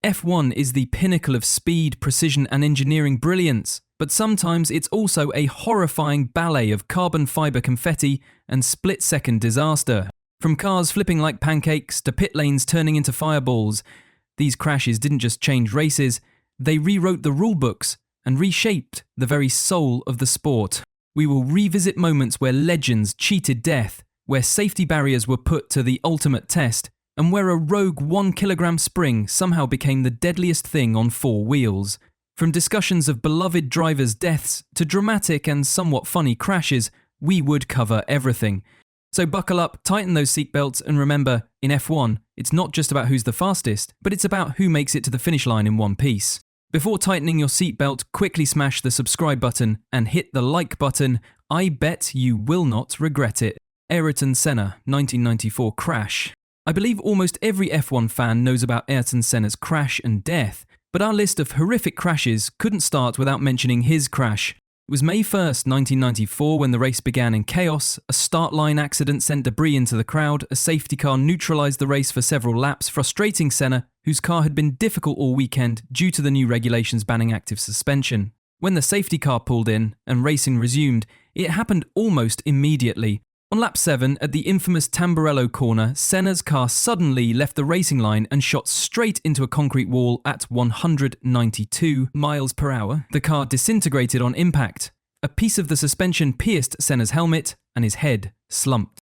F1 is the pinnacle of speed, precision and engineering brilliance, but sometimes it's also a horrifying ballet of carbon fibre confetti and split-second disaster. From cars flipping like pancakes to pit lanes turning into fireballs, these crashes didn't just change races, they rewrote the rulebooks and reshaped the very soul of the sport. We will revisit moments where legends cheated death, where safety barriers were put to the ultimate test, and where a rogue 1 kilogram spring somehow became the deadliest thing on 4 wheels. From discussions of beloved drivers' deaths to dramatic and somewhat funny crashes, we would cover everything. So buckle up, tighten those seatbelts, and remember, in F1, it's not just about who's the fastest, but it's about who makes it to the finish line in one piece. Before tightening your seatbelt, quickly smash the subscribe button and hit the like button. I bet you will not regret it. Ayrton Senna, 1994 crash. I believe almost every F1 fan knows about Ayrton Senna's crash and death, but our list of horrific crashes couldn't start without mentioning his crash. It was May 1st, 1994 when the race began in chaos. A start line accident sent debris into the crowd, a safety car neutralised the race for several laps, frustrating Senna, whose car had been difficult all weekend due to the new regulations banning active suspension. When the safety car pulled in and racing resumed, it happened almost immediately. On lap 7, at the infamous Tamburello corner, Senna's car suddenly left the racing line and shot straight into a concrete wall at 192 miles per hour. The car disintegrated on impact. A piece of the suspension pierced Senna's helmet and his head slumped.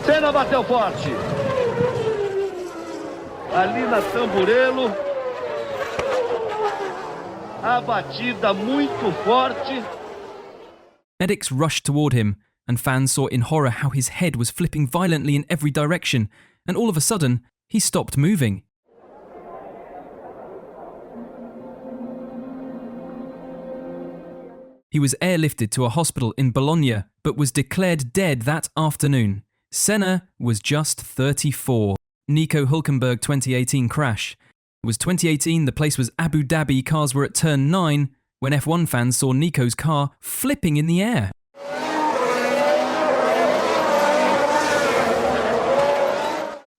Senna bateu forte. Ali na Tamburello. A batida muito forte. Medics rushed toward him, and fans saw in horror how his head was flipping violently in every direction, and all of a sudden, he stopped moving. He was airlifted to a hospital in Bologna, but was declared dead that afternoon. Senna was just 34. Nico Hulkenberg 2018 crash. It was 2018, the place was Abu Dhabi, cars were at turn 9, when F1 fans saw Nico's car flipping in the air.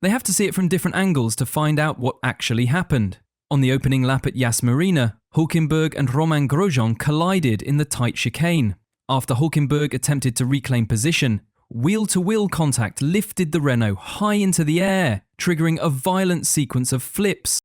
They have to see it from different angles to find out what actually happened. On the opening lap at Yas Marina, Hulkenberg and Romain Grosjean collided in the tight chicane. After Hulkenberg attempted to reclaim position, wheel-to-wheel contact lifted the Renault high into the air, triggering a violent sequence of flips.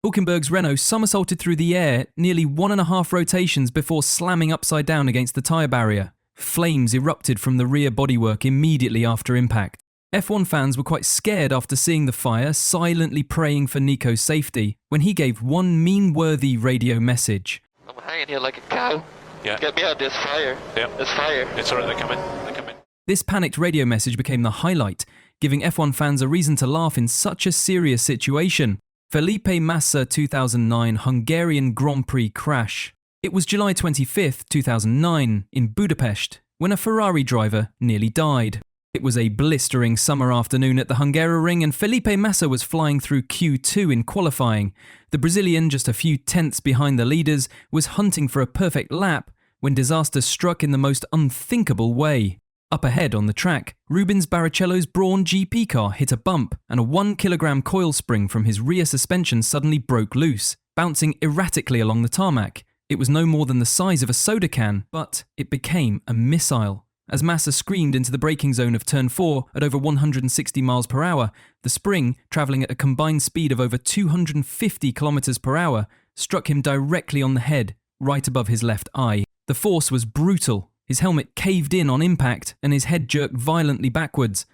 Hulkenberg's Renault somersaulted through the air nearly 1.5 rotations before slamming upside down against the tyre barrier. Flames erupted from the rear bodywork immediately after impact. F1 fans were quite scared after seeing the fire, silently praying for Nico's safety, when he gave one meme-worthy radio message. I'm hanging here like a cow. Yeah. Get me out, there's fire. Yeah. There's fire. It's alright, they're coming. They're coming. This panicked radio message became the highlight, giving F1 fans a reason to laugh in such a serious situation. Felipe Massa 2009 Hungarian Grand Prix crash. It was July 25th, 2009, in Budapest, when a Ferrari driver nearly died. It was a blistering summer afternoon at the Hungaroring and Felipe Massa was flying through Q2 in qualifying. The Brazilian, just a few tenths behind the leaders, was hunting for a perfect lap when disaster struck in the most unthinkable way. Up ahead on the track, Rubens Barrichello's Brawn GP car hit a bump and a 1 kilogram coil spring from his rear suspension suddenly broke loose, bouncing erratically along the tarmac. It was no more than the size of a soda can, but it became a missile. As Massa screamed into the braking zone of turn 4 at over 160 miles per hour, the spring, travelling at a combined speed of over 250 kilometers per hour, struck him directly on the head, right above his left eye. The force was brutal. His helmet caved in on impact and his head jerked violently backwards.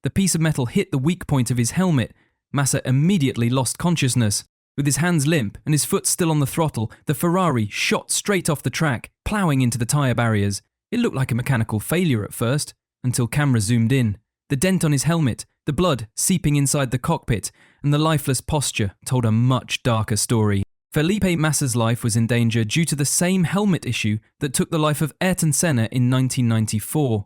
The piece of metal hit the weak point of his helmet. Massa immediately lost consciousness. With his hands limp and his foot still on the throttle, the Ferrari shot straight off the track, ploughing into the tyre barriers. It looked like a mechanical failure at first, until cameras zoomed in. The dent on his helmet, the blood seeping inside the cockpit, and the lifeless posture told a much darker story. Felipe Massa's life was in danger due to the same helmet issue that took the life of Ayrton Senna in 1994.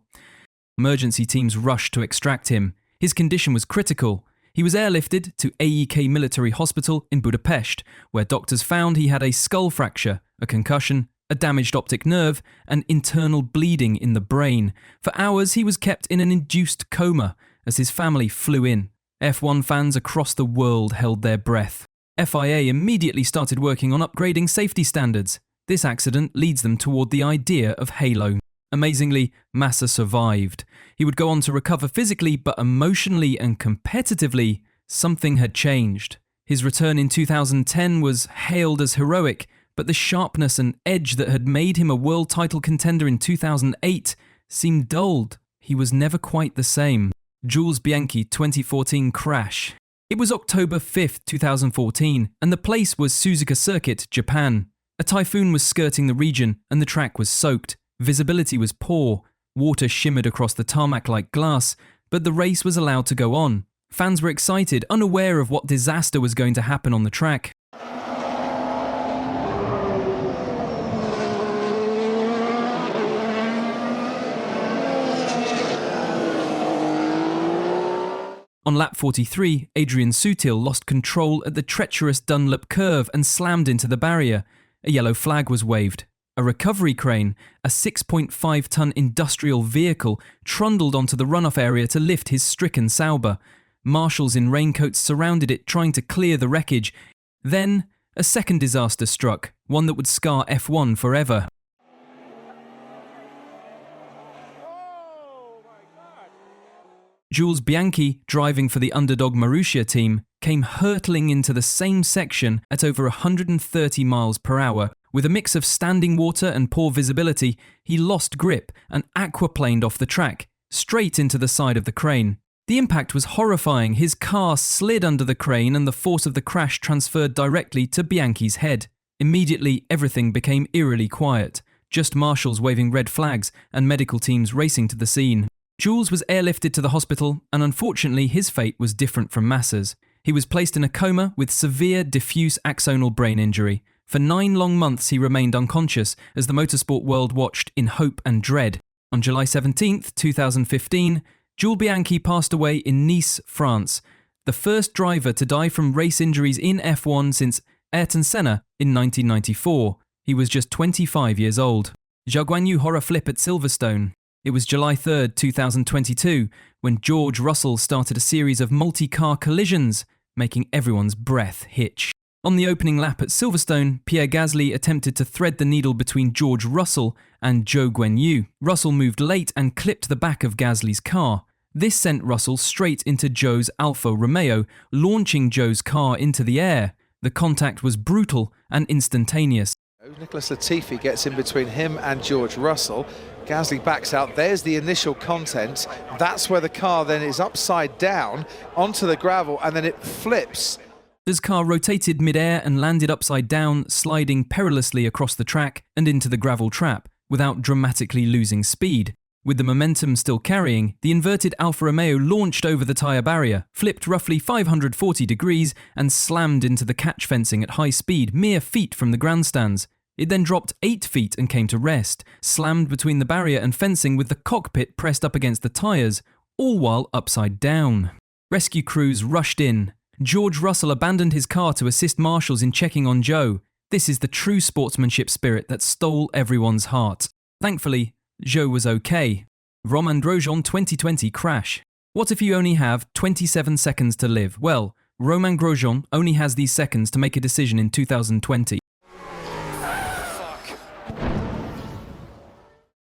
Emergency teams rushed to extract him. His condition was critical. He was airlifted to AEK Military Hospital in Budapest, where doctors found he had a skull fracture, a concussion, a damaged optic nerve, and internal bleeding in the brain. For hours, he was kept in an induced coma as his family flew in. F1 fans across the world held their breath. FIA immediately started working on upgrading safety standards. This accident leads them toward the idea of halo. Amazingly, Massa survived. He would go on to recover physically, but emotionally and competitively, something had changed. His return in 2010 was hailed as heroic, but the sharpness and edge that had made him a world title contender in 2008 seemed dulled. He was never quite the same. Jules Bianchi 2014 crash. It was October 5th, 2014, and the place was Suzuka Circuit, Japan. A typhoon was skirting the region, and the track was soaked. Visibility was poor. Water shimmered across the tarmac like glass, but the race was allowed to go on. Fans were excited, unaware of what disaster was going to happen on the track. On lap 43, Adrian Sutil lost control at the treacherous Dunlop curve and slammed into the barrier. A yellow flag was waved. A recovery crane, a 6.5-ton industrial vehicle, trundled onto the runoff area to lift his stricken Sauber. Marshals in raincoats surrounded it, trying to clear the wreckage. Then, a second disaster struck, one that would scar F1 forever. Jules Bianchi, driving for the underdog Marussia team, came hurtling into the same section at over 130 miles per hour. With a mix of standing water and poor visibility, he lost grip and aquaplaned off the track, straight into the side of the crane. The impact was horrifying. His car slid under the crane and the force of the crash transferred directly to Bianchi's head. Immediately, everything became eerily quiet. Just marshals waving red flags and medical teams racing to the scene. Jules was airlifted to the hospital, and unfortunately his fate was different from Massa's. He was placed in a coma with severe diffuse axonal brain injury. For 9 long months he remained unconscious as the motorsport world watched in hope and dread. On July 17, 2015, Jules Bianchi passed away in Nice, France, the first driver to die from race injuries in F1 since Ayrton Senna in 1994. He was just 25 years old. Jaguanyu horror flip at Silverstone. It was July 3rd, 2022, when George Russell started a series of multi-car collisions, making everyone's breath hitch. On the opening lap at Silverstone, Pierre Gasly attempted to thread the needle between George Russell and Zhou Guanyu. Russell moved late and clipped the back of Gasly's car. This sent Russell straight into Zhou's Alfa Romeo, launching Zhou's car into the air. The contact was brutal and instantaneous. Nicholas Latifi gets in between him and George Russell. Gasly backs out. There's the initial content. That's where the car then is upside down onto the gravel, and then it flips. His car rotated mid-air and landed upside down, sliding perilously across the track and into the gravel trap, without dramatically losing speed. With the momentum still carrying, the inverted Alfa Romeo launched over the tyre barrier, flipped roughly 540 degrees, and slammed into the catch fencing at high speed, mere feet from the grandstands. It then dropped 8 feet and came to rest, slammed between the barrier and fencing with the cockpit pressed up against the tyres, all while upside down. Rescue crews rushed in. George Russell abandoned his car to assist marshals in checking on Zhou. This is the true sportsmanship spirit that stole everyone's heart. Thankfully, Zhou was okay. Romain Grosjean 2020 crash. What if you only have 27 seconds to live? Well, Romain Grosjean only has these seconds to make a decision in 2020.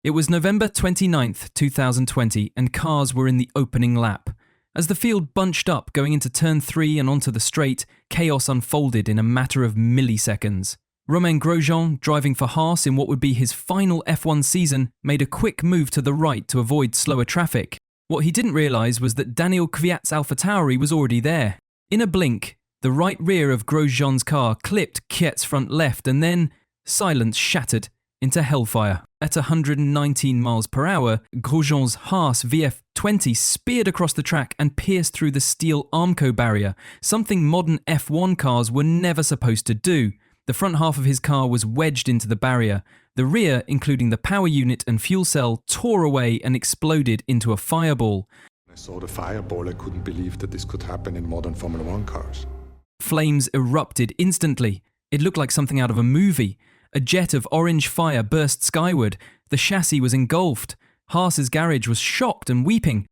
It was November 29th, 2020, and cars were in the opening lap. As the field bunched up going into turn 3 and onto the straight, chaos unfolded in a matter of milliseconds. Romain Grosjean, driving for Haas in what would be his final F1 season, made a quick move to the right to avoid slower traffic. What he didn't realise was that Daniel Kvyat's AlphaTauri was already there. In a blink, the right rear of Grosjean's car clipped Kvyat's front left, and then silence shattered into hellfire. At 119 miles per hour, Grosjean's Haas VF20 speared across the track and pierced through the steel Armco barrier, something modern F1 cars were never supposed to do. The front half of his car was wedged into the barrier. The rear, including the power unit and fuel cell, tore away and exploded into a fireball. I saw the fireball. I couldn't believe that this could happen in modern Formula 1 cars. Flames erupted instantly. It looked like something out of a movie. A jet of orange fire burst skyward. The chassis was engulfed. Haas's garage was shocked and weeping.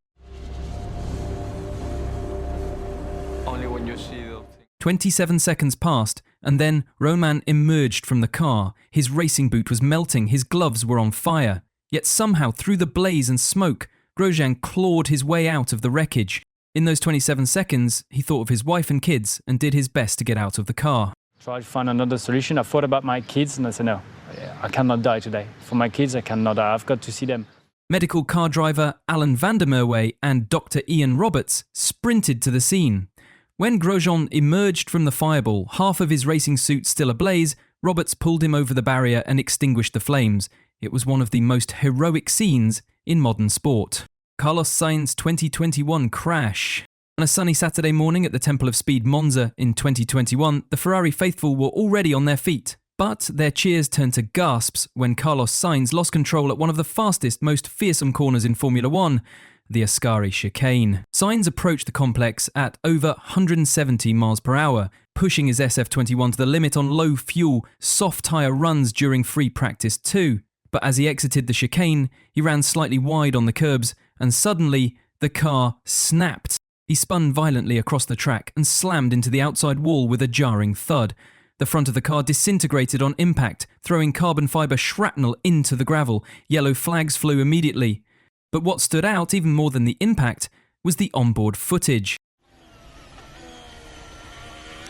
Only when you see those things. 27 seconds passed, and then Romain emerged from the car. His racing boot was melting, his gloves were on fire. Yet somehow, through the blaze and smoke, Grosjean clawed his way out of the wreckage. In those 27 seconds, he thought of his wife and kids and did his best to get out of the car. Try to find another solution. I thought about my kids and I said, no, I cannot die today. For my kids, I cannot die. I've got to see them. Medical car driver Alan van der Merwe and Dr. Ian Roberts sprinted to the scene. When Grosjean emerged from the fireball, half of his racing suit still ablaze, Roberts pulled him over the barrier and extinguished the flames. It was one of the most heroic scenes in modern sport. Carlos Sainz 2021 crash. On a sunny Saturday morning at the Temple of Speed Monza in 2021, the Ferrari faithful were already on their feet. But their cheers turned to gasps when Carlos Sainz lost control at one of the fastest, most fearsome corners in Formula One, the Ascari chicane. Sainz approached the complex at over 170 miles per hour, pushing his SF21 to the limit on low-fuel, soft-tyre runs during free practice 2. But as he exited the chicane, he ran slightly wide on the curbs, and suddenly, the car snapped. He spun violently across the track and slammed into the outside wall with a jarring thud. The front of the car disintegrated on impact, throwing carbon fibre shrapnel into the gravel. Yellow flags flew immediately. But what stood out even more than the impact was the onboard footage.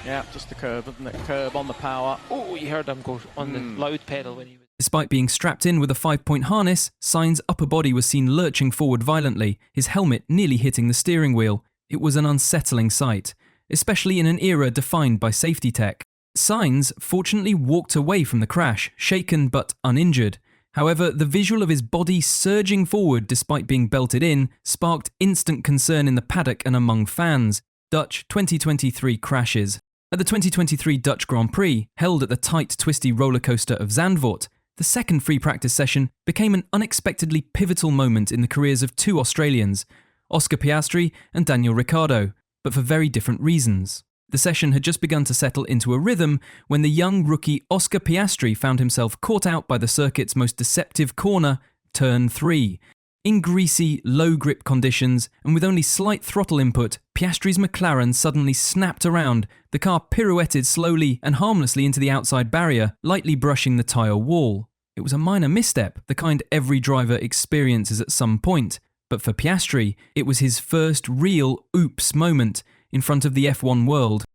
Yeah, just the curb, isn't it? Curb on the power. Oh, you heard him go on the loud pedal when he was... Despite being strapped in with a 5-point harness, Sainz's upper body was seen lurching forward violently, his helmet nearly hitting the steering wheel. It was an unsettling sight, especially in an era defined by safety tech. Sainz fortunately walked away from the crash, shaken but uninjured. However, the visual of his body surging forward despite being belted in sparked instant concern in the paddock and among fans. Dutch 2023 crashes. At the 2023 Dutch Grand Prix, held at the tight, twisty roller coaster of Zandvoort, the second free practice session became an unexpectedly pivotal moment in the careers of two Australians, Oscar Piastri and Daniel Ricciardo, but for very different reasons. The session had just begun to settle into a rhythm when the young rookie Oscar Piastri found himself caught out by the circuit's most deceptive corner, Turn 3. In greasy, low-grip conditions, and with only slight throttle input, Piastri's McLaren suddenly snapped around. The car pirouetted slowly and harmlessly into the outside barrier, lightly brushing the tyre wall. It was a minor misstep, the kind every driver experiences at some point. But for Piastri, it was his first real oops moment in front of the F1 world.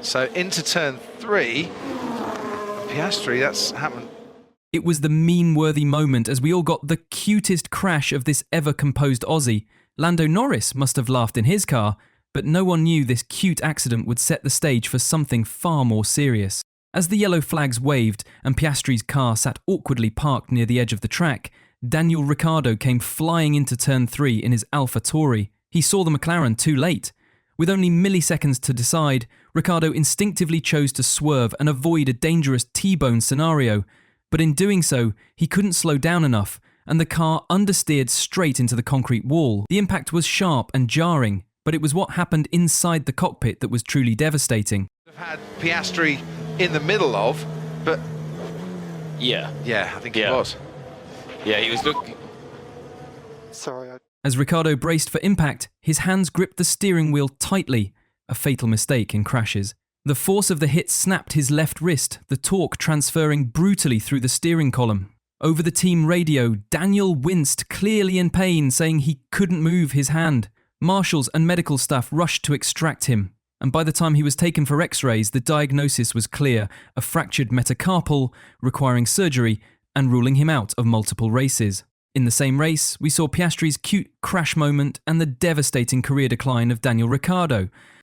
So into turn 3, Piastri, that's happened. It was the meme-worthy moment as we all got the cutest crash of this ever-composed Aussie. Lando Norris must have laughed in his car, but no one knew this cute accident would set the stage for something far more serious. As the yellow flags waved and Piastri's car sat awkwardly parked near the edge of the track, Daniel Ricciardo came flying into turn 3 in his Alfa Tauri. He saw the McLaren too late. With only milliseconds to decide, Ricciardo instinctively chose to swerve and avoid a dangerous T-bone scenario. But in doing so, he couldn't slow down enough, and the car understeered straight into the concrete wall. The impact was sharp and jarring, but it was what happened inside the cockpit that was truly devastating. Have had Piastri in the middle of, but Yeah. yeah, I think it was. Yeah, he was looking... Sorry, As Ricciardo braced for impact, his hands gripped the steering wheel tightly, a fatal mistake in crashes. The force of the hit snapped his left wrist, the torque transferring brutally through the steering column. Over the team radio, Daniel winced, clearly in pain, saying he couldn't move his hand. Marshals and medical staff rushed to extract him, and by the time he was taken for x-rays, the diagnosis was clear: a fractured metacarpal, requiring surgery, and ruling him out of multiple races. In the same race, we saw Piastri's cute crash moment and the devastating career decline of Daniel Ricciardo.